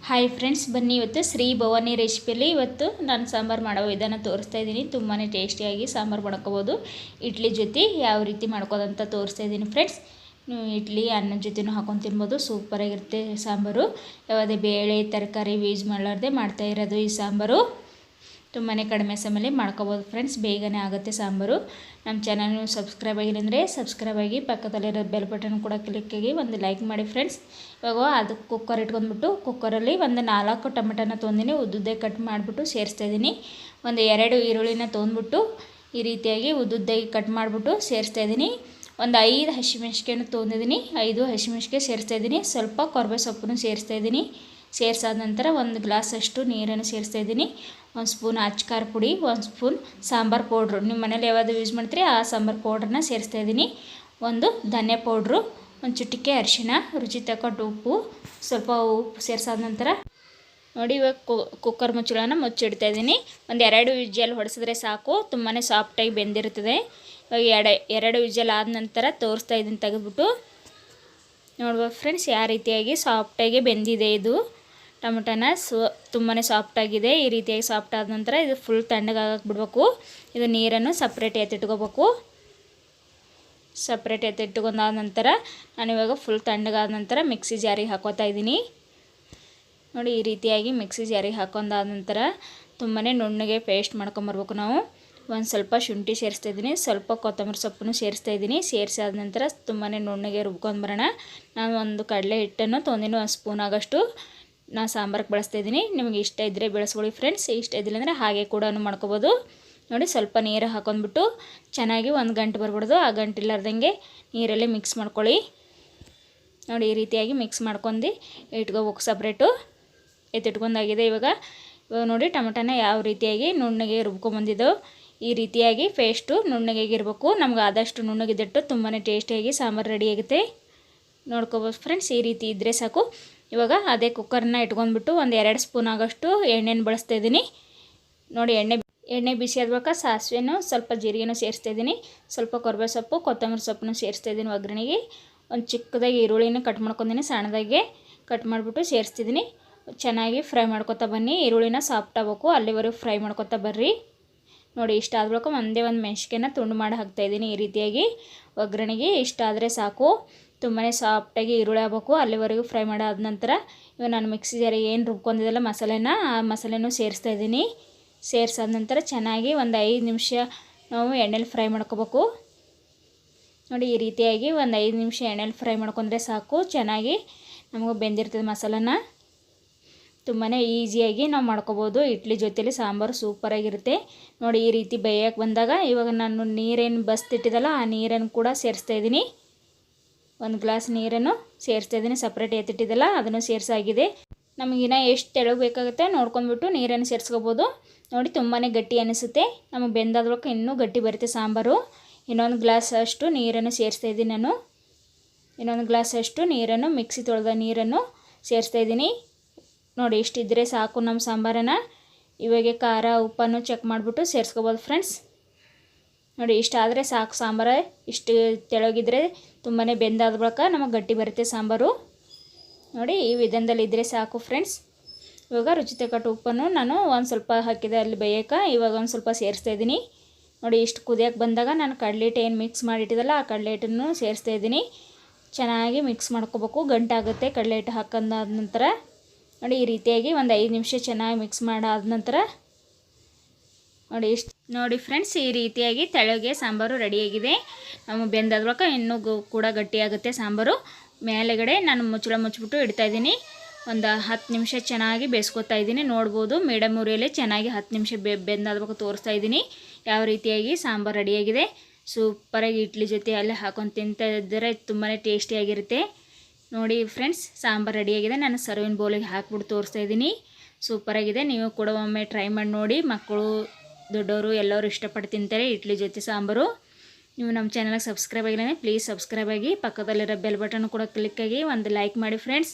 Hi friends, ಬನ್ನಿ ಇವತ್ತು ಶ್ರೀ ಭವಾನಿ ರೆಸಿಪಿಯಲ್ಲಿ ಇವತ್ತು ನಾನು ಸಾಂಬಾರು ಮಾಡೋ ವಿಧಾನ ತೋರಿಸ್ತಾ ಇದ್ದೀನಿ. ತುಂಬಾ ಟೇಸ್ಟಿಯಾಗಿ ಸಾಂಬಾರು ಮಾಡ್ಕೋಬೋದು. ಇಡ್ಲಿ ಜೊತೆ ಯಾವ ರೀತಿ ಮಾಡ್ಕೋದಂತ ತೋರಿಸ್ತಾ ಇದ್ದೀನಿ ಫ್ರೆಂಡ್ಸ್. ನೀವು ಇಡ್ಲಿ ಅನ್ನದ ಜೊತೆನೂ ಹಾಕೊಂಡು ತಿನ್ಬೋದು. ಸೂಪರಾಗಿರುತ್ತೆ ಸಾಂಬಾರು. ಯಾವುದೇ ಬೇಳೆ ತರಕಾರಿ ಯೂಸ್ ಮಾಡಲಾರ್ದೆ ಮಾಡ್ತಾ ಇರೋದು ಈ ಸಾಂಬಾರು. ತುಂಬಾ ಕಡಿಮೆ ಸಮಯದಲ್ಲಿ ಮಾಡ್ಕೋಬೋದು ಫ್ರೆಂಡ್ಸ್. ಬೇಗನೆ ಆಗುತ್ತೆ ಸಾಂಬಾರು. ನಮ್ಮ ಚಾನಲ್ನು ಸಬ್ಸ್ಕ್ರೈಬ್ ಆಗಿಲ್ಲ ಅಂದರೆ ಸಬ್ಸ್ಕ್ರೈಬ್ ಆಗಿ, ಪಕ್ಕದಲ್ಲಿರೋ ಬೆಲ್ ಬಟನ್ ಕೂಡ ಕ್ಲಿಕ್ ಆಗಿ ಒಂದು ಲೈಕ್ ಮಾಡಿ ಫ್ರೆಂಡ್ಸ್. ಇವಾಗ ಅದಕ್ಕೆ ಕುಕ್ಕರ್ ಇಟ್ಕೊಂಡ್ಬಿಟ್ಟು ಕುಕ್ಕರಲ್ಲಿ ಒಂದು 4 ಟೊಮೆಟೊನ ತೊಗೊಂಡಿನಿ. ಉದ್ದುದ್ದೇ ಕಟ್ ಮಾಡಿಬಿಟ್ಟು ಸೇರಿಸ್ತಾಯಿದ್ದೀನಿ. ಒಂದು 2 ಈರುಳ್ಳಿನ ತೊಗೊಂಡ್ಬಿಟ್ಟು ಈ ರೀತಿಯಾಗಿ ಉದ್ದುದ್ದಾಗಿ ಕಟ್ ಮಾಡಿಬಿಟ್ಟು ಸೇರಿಸ್ತಾಯಿದ್ದೀನಿ. ಒಂದು 5 ಹಸಿಮೆಣ್ಸಿಕಾಯನ್ನು ತೊಗೊಂಡಿದ್ದೀನಿ. 5 ಹಸಿಮೆಣ್ಸಿಕಾಯಿ ಸೇರಿಸ್ತಾಯಿದ್ದೀನಿ. ಸ್ವಲ್ಪ ಕೊತ್ತಂಬರಿ ಸೊಪ್ಪನ್ನು ಸೇರಿಸ್ತಾಯಿದ್ದೀನಿ. ಸೇರಿಸಾದ ನಂತರ 1 ಗ್ಲಾಸಷ್ಟು ನೀರನ್ನು ಸೇರಿಸ್ತಾಯಿದ್ದೀನಿ. 1 ಸ್ಪೂನ್ ಅಚ್ಕಾರ ಪುಡಿ, 1 ಸ್ಪೂನ್ ಸಾಂಬಾರು ಪೌಡ್ರು, ನಿಮ್ಮ ಮನೇಲಿ ಯಾವುದು ಯೂಸ್ ಮಾಡ್ತೀರಿ ಆ ಸಾಂಬಾರು ಪೌಡ್ರನ್ನ ಸೇರಿಸ್ತಾಯಿದ್ದೀನಿ. 1 ಧನಿಯಾ ಪೌಡ್ರು, 1 ಚಿಟಿಕೆ ಅರಿಶಿಣ, ರುಚಿ ತಕ್ಕಟ್ಟು ಉಪ್ಪು, ಸ್ವಲ್ಪ ಉಪ್ಪು ಸೇರಿಸಾದ ನಂತರ ನೋಡಿ ಇವಾಗ ಕುಕ್ಕರ್ ಮುಚ್ಚಳನ ಮುಚ್ಚಿಡ್ತಾಯಿದ್ದೀನಿ. ಒಂದು 2 ವಿಜಲ್ ಹೊಡೆಸಿದ್ರೆ ಸಾಕು. ತುಂಬಾ ಸಾಫ್ಟಾಗಿ ಬೆಂದಿರ್ತದೆ. ಇವಾಗ 2 ವಿಜಲ್ ಆದ ನಂತರ ತೋರಿಸ್ತಾ ಇದ್ದೀನಿ ತೆಗೆದುಬಿಟ್ಟು. ನೋಡ್ಬೋದು ಫ್ರೆಂಡ್ಸ್ ಯಾವ ರೀತಿಯಾಗಿ ಸಾಫ್ಟಾಗಿ ಬೆಂದಿದೆ. ಇದು ಟೊಮೆಟೊನ ತುಂಬಾ ಸಾಫ್ಟಾಗಿದೆ. ಈ ರೀತಿಯಾಗಿ ಸಾಫ್ಟ್ ಆದ ನಂತರ ಇದು ಫುಲ್ ತಣ್ಣಗಾಗಕ್ಕೆ ಬಿಡಬೇಕು. ಇದು ನೀರನ್ನು ಸಪ್ರೇಟ್ ಎತ್ತಿಟ್ಕೋಬೇಕು. ಸಪ್ರೇಟ್ ಎತ್ತಿಟ್ಕೊಂಡಾದ ನಂತರ ನಾನಿವಾಗ ಫುಲ್ ತಣ್ಣಗಾದ ನಂತರ ಮಿಕ್ಸಿ ಜಾರಿಗೆ ಹಾಕೋತಾ ಇದ್ದೀನಿ. ನೋಡಿ ಈ ರೀತಿಯಾಗಿ ಮಿಕ್ಸಿ ಜಾರಿಗೆ ಹಾಕೊಂಡಾದ ನಂತರ ತುಂಬಾ ನುಣ್ಣಗೆ ಪೇಸ್ಟ್ ಮಾಡ್ಕೊಂಬರ್ಬೇಕು ನಾವು. ಒಂದು ಸ್ವಲ್ಪ ಶುಂಠಿ ಸೇರಿಸ್ತಾಯಿದ್ದೀನಿ, ಸ್ವಲ್ಪ ಕೊತ್ತಂಬರಿ ಸೊಪ್ಪನ್ನು ಸೇರಿಸ್ತಾಯಿದ್ದೀನಿ. ಸೇರಿಸಾದ ನಂತರ ತುಂಬಾ ನುಣ್ಣಗೆ ರುಬ್ಕೊಂಡ್ಬರೋಣ. ನಾನು ಒಂದು ಕಡಲೆ ಹಿಟ್ಟನ್ನು ತೊಗೊಂಡಿನಿ, 1 ಸ್ಪೂನ್ ಆಗೋಷ್ಟು ನಾನು ಸಾಂಬಾರಿಗೆ ಬಳಸ್ತಾಯಿದ್ದೀನಿ. ನಿಮಗೆ ಇಷ್ಟ ಇದ್ದರೆ ಬೆಳೆಸ್ಕೊಳ್ಳಿ ಫ್ರೆಂಡ್ಸ್. ಇಷ್ಟ ಇದ್ದಿಲ್ಲ ಅಂದರೆ ಹಾಗೆ ಕೂಡ ಮಾಡ್ಕೋಬೋದು. ನೋಡಿ ಸ್ವಲ್ಪ ನೀರು ಹಾಕೊಂಡ್ಬಿಟ್ಟು ಚೆನ್ನಾಗಿ 1 ಗಂಟೆ ಬರ್ಬಿಡ್ದು. ಆ ಗಂಟೆ ಇಲ್ಲಾರ್ದಂಗೆ ನೀರಲ್ಲಿ ಮಿಕ್ಸ್ ಮಾಡ್ಕೊಳ್ಳಿ. ನೋಡಿ ಈ ರೀತಿಯಾಗಿ ಮಿಕ್ಸ್ ಮಾಡ್ಕೊಂಡು ಇಟ್ಕೋಬೇಕು ಸಪ್ರೇಟು. ಎತ್ತಿಟ್ಕೊಂಡಾಗಿದೆ. ಇವಾಗ ನೋಡಿ ಟೊಮೆಟೊನ ಯಾವ ರೀತಿಯಾಗಿ ನುಣ್ಣಗೆ ರುಬ್ಕೊಂಬಂದಿದ್ದೋ ಈ ರೀತಿಯಾಗಿ ಪೇಸ್ಟು ನುಣ್ಣಗಾಗಿರ್ಬೇಕು. ನಮ್ಗೆ ಆದಷ್ಟು ನುಣ್ಣಗಿದ್ದಟ್ಟು ತುಂಬಾ ಟೇಸ್ಟಿಯಾಗಿ ಸಾಂಬಾರು ರೆಡಿಯಾಗುತ್ತೆ. ನೋಡ್ಕೋಬೋದು ಫ್ರೆಂಡ್ಸ್. ಈ ರೀತಿ ಇದ್ದರೆ ಸಾಕು. ಇವಾಗ ಅದೇ ಕುಕ್ಕರ್ನ ಇಟ್ಕೊಂಡ್ಬಿಟ್ಟು ಒಂದು 2 ಸ್ಪೂನ್ ಆಗೋಷ್ಟು ಎಣ್ಣೆನ ಬಳಸ್ತಾಯಿದ್ದೀನಿ. ನೋಡಿ ಎಣ್ಣೆ ಬಿಸಿ ಆದ್ಬೇಕಾ ಸಾಸಿವೆನೂ ಸ್ವಲ್ಪ ಜೀರಿಗೆನೂ ಸೇರಿಸ್ತಾಯಿದ್ದೀನಿ. ಸ್ವಲ್ಪ ಕೊತ್ತಂಬರಿ ಸೊಪ್ಪು, ಕೊತ್ತಂಬರಿ ಸೊಪ್ಪನ್ನು ಸೇರಿಸ್ತಾಯಿದ್ದೀನಿ ಒಗ್ಗರಣೆಗೆ. ಒಂದು ಚಿಕ್ಕದಾಗಿ ಈರುಳ್ಳಿನ ಕಟ್ ಮಾಡ್ಕೊಂಡಿದ್ದೀನಿ, ಸಣ್ಣದಾಗೆ ಕಟ್ ಮಾಡಿಬಿಟ್ಟು ಸೇರಿಸ್ತಿದ್ದೀನಿ. ಚೆನ್ನಾಗಿ ಫ್ರೈ ಮಾಡ್ಕೊತಾ ಬನ್ನಿ. ಈರುಳ್ಳಿನ ಸಾಫ್ಟ್ ಆಗಬೇಕು, ಅಲ್ಲಿವರೆಗೂ ಫ್ರೈ ಮಾಡ್ಕೊತಾ ಬರ್ರಿ. ನೋಡಿ ಇಷ್ಟ ಆದ್ಬೇಕು. ಒಂದೇ ಒಂದು ಮೆಣಸಿಕಾಯಿನ ತುಂಡು ಮಾಡಿ ಹಾಕ್ತಾಯಿದ್ದೀನಿ ಈ ರೀತಿಯಾಗಿ ಒಗ್ಗರಣೆಗೆ. ಇಷ್ಟ ಆದರೆ ಸಾಕು. ತುಂಬಾ ಸಾಫ್ಟಾಗಿ ಈರುಳ್ಳಿ ಆಗಬೇಕು, ಅಲ್ಲಿವರೆಗೂ ಫ್ರೈ ಮಾಡಾದ ನಂತರ ಇವಾಗ ನಾನು ಮಿಕ್ಸಿ ಜಾರಿಗೆ ಏನು ರುಬ್ಕೊಂಡಿದ್ದಲ್ಲ ಮಸಾಲೆನ, ಆ ಮಸಾಲೆನೂ ಸೇರಿಸ್ತಾಯಿದ್ದೀನಿ. ಸೇರಿಸಾದ ನಂತರ ಚೆನ್ನಾಗಿ ಒಂದು 5 ನಿಮಿಷ ನಾವು ಎಣ್ಣೆಲಿ ಫ್ರೈ ಮಾಡ್ಕೋಬೇಕು. ನೋಡಿ ಈ ರೀತಿಯಾಗಿ ಒಂದು 5 ನಿಮಿಷ ಎಣ್ಣೆಲಿ ಫ್ರೈ ಮಾಡ್ಕೊಂಡ್ರೆ ಸಾಕು. ಚೆನ್ನಾಗಿ ನಮಗೆ ಬೆಂದಿರ್ತದೆ ಮಸಾಲೆನ. ತುಂಬಾ ಈಸಿಯಾಗಿ ನಾವು ಮಾಡ್ಕೋಬೋದು. ಇಡ್ಲಿ ಜೊತೆಲಿ ಸಾಂಬಾರು ಸೂಪರಾಗಿರುತ್ತೆ. ನೋಡಿ ಈ ರೀತಿ ಬೇಯಕ್ಕೆ ಬಂದಾಗ ಇವಾಗ ನಾನು ನೀರೇನು ಬಸ್ತಿಟ್ಟಿದ್ದಲ್ಲ ಆ ನೀರನ್ನು ಕೂಡ ಸೇರಿಸ್ತಾಯಿದ್ದೀನಿ. 1 ಗ್ಲಾಸ್ ನೀರನ್ನು ಸೇರಿಸ್ತಾಯಿದ್ದೀನಿ. ಸಪ್ರೇಟ್ ಎತ್ತಿಟ್ಟಿದ್ದಲ್ಲ ಅದನ್ನು ಸೇರಿಸಾಗಿದೆ. ನಮಗಿನ್ನ ಎಷ್ಟು ತೆಳಗೆ ಬೇಕಾಗುತ್ತೆ ನೋಡ್ಕೊಂಡ್ಬಿಟ್ಟು ನೀರನ್ನು ಸೇರಿಸ್ಕೋಬೋದು. ನೋಡಿ ತುಂಬಾ ಗಟ್ಟಿ ಅನಿಸುತ್ತೆ. ನಮಗೆ ಬೆಂದಾದ್ಬೇಕು ಇನ್ನೂ ಗಟ್ಟಿ ಬರುತ್ತೆ ಸಾಂಬಾರು. ಇನ್ನೊಂದು ಗ್ಲಾಸ್ ಅಷ್ಟು ನೀರನ್ನು ಸೇರಿಸ್ತಾಯಿದ್ದೀನಿ ನಾನು. ಇನ್ನೊಂದು ಗ್ಲಾಸ್ ಅಷ್ಟು ನೀರನ್ನು, ಮಿಕ್ಸಿ ತೊಳೆದ ನೀರನ್ನು ಸೇರಿಸ್ತಾಯಿದ್ದೀನಿ. ನೋಡಿ ಇಷ್ಟಿದ್ದರೆ ಸಾಕು ನಮ್ಮ ಸಾಂಬಾರನ್ನ. ಇವಾಗ ಖಾರ ಉಪ್ಪನ್ನು ಚೆಕ್ ಮಾಡಿಬಿಟ್ಟು ಸೇರಿಸ್ಕೋಬೋದು ಫ್ರೆಂಡ್ಸ್. ನೋಡಿ ಇಷ್ಟ ಆದರೆ ಸಾಕು ಸಾಂಬಾರು. ಇಷ್ಟು ತೆಳಗಿದ್ರೆ ತುಂಬಾ ಬೆಂದಾದ ಬಳಿಕ ನಮಗೆ ಗಟ್ಟಿ ಬರುತ್ತೆ ಸಾಂಬಾರು. ನೋಡಿ ಈ ವಿಧಾನದಲ್ಲಿ ಇದ್ದರೆ ಸಾಕು ಫ್ರೆಂಡ್ಸ್. ಇವಾಗ ರುಚಿ ತಕ್ಕಟ್ಟು ಉಪ್ಪನ್ನು ನಾನು ಒಂದು ಸ್ವಲ್ಪ ಹಾಕಿದೆ ಅಲ್ಲಿ ಬೇಯಕ್ಕೆ. ಇವಾಗ ಒಂದು ಸ್ವಲ್ಪ ಸೇರಿಸ್ತಾಯಿದ್ದೀನಿ. ನೋಡಿ ಇಷ್ಟು ಕುದಿಯೋಕ್ಕೆ ಬಂದಾಗ ನಾನು ಕಡಲೆ ಹಿಟ್ಟು ಏನು ಮಿಕ್ಸ್ ಮಾಡಿಟ್ಟಿದ್ದಲ್ಲ ಆ ಕಡಲೆ ಹಿಟ್ಟನ್ನು ಸೇರಿಸ್ತಾಯಿದ್ದೀನಿ. ಚೆನ್ನಾಗಿ ಮಿಕ್ಸ್ ಮಾಡ್ಕೋಬೇಕು. ಗಂಟಾಗುತ್ತೆ ಕಡಲೆ ಹಿಟ್ಟು ಹಾಕೊಂಡಾದ ನಂತರ. ನೋಡಿ ಈ ರೀತಿಯಾಗಿ ಒಂದು 5 ನಿಮಿಷ ಚೆನ್ನಾಗಿ ಮಿಕ್ಸ್ ಮಾಡಾದ ನಂತರ ನೋಡಿ ಫ್ರೆಂಡ್ಸ್ ಈ ರೀತಿಯಾಗಿ ತೆಳಗೆ ಸಾಂಬಾರು ರೆಡಿಯಾಗಿದೆ. ನಮಗೆ ಬೆಂದಾದ್ವಾಗ ಇನ್ನೂ ಕೂಡ ಗಟ್ಟಿಯಾಗುತ್ತೆ ಸಾಂಬಾರು. ಮೇಲೆಗಡೆ ನಾನು ಮುಚ್ಚಳ ಮುಚ್ಚಿಬಿಟ್ಟು ಇಡ್ತಾಯಿದ್ದೀನಿ. ಒಂದು 10 ನಿಮಿಷ ಚೆನ್ನಾಗಿ ಬೇಯಿಸ್ಕೊತಾ ಇದ್ದೀನಿ. ನೋಡ್ಬೋದು ಮೀಡಿಯಮ್ ಉರಿಯಲ್ಲಿ ಚೆನ್ನಾಗಿ 10 ನಿಮಿಷ ಬೆಂದಾದ್ವಾಗ ತೋರಿಸ್ತಾ ಇದ್ದೀನಿ ಯಾವ ರೀತಿಯಾಗಿ ಸಾಂಬಾರು ರೆಡಿಯಾಗಿದೆ. ಸೂಪರಾಗಿ ಇಡ್ಲಿ ಜೊತೆ ಅಲ್ಲೇ ಹಾಕೊಂಡು ತಿಂತಾ ಇದ್ದರೆ ತುಂಬಾ ಟೇಸ್ಟಿಯಾಗಿರುತ್ತೆ. ನೋಡಿ ಫ್ರೆಂಡ್ಸ್ ಸಾಂಬಾರು ರೆಡಿಯಾಗಿದೆ. ನಾನು ಸರ್ವಿನ ಬೌಲಿಗೆ ಹಾಕ್ಬಿಟ್ಟು ತೋರಿಸ್ತಾ ಇದ್ದೀನಿ. ಸೂಪರಾಗಿದೆ. ನೀವು ಕೂಡ ಒಮ್ಮೆ ಟ್ರೈ ಮಾಡಿ ನೋಡಿ. ಮಕ್ಕಳು ದೊಡ್ಡವರು ಎಲ್ಲರೂ ಇಷ್ಟಪಟ್ಟು ತಿಂತಾರೆ ಇಡ್ಲಿ ಜೊತೆ ಸಾಂಬಾರು. ನೀವು ನಮ್ಮ ಚಾನಲ್ಗೆ ಸಬ್ಸ್ಕ್ರೈಬ್ ಆಗಿಲ್ಲ ಪ್ಲೀಸ್ ಸಬ್ಸ್ಕ್ರೈಬ್ ಆಗಿ, ಪಕ್ಕದಲ್ಲಿರೋ ಬೆಲ್ ಬಟನ್ ಕೂಡ ಕ್ಲಿಕ್ ಆಗಿ ಒಂದು ಲೈಕ್ ಮಾಡಿ ಫ್ರೆಂಡ್ಸ್.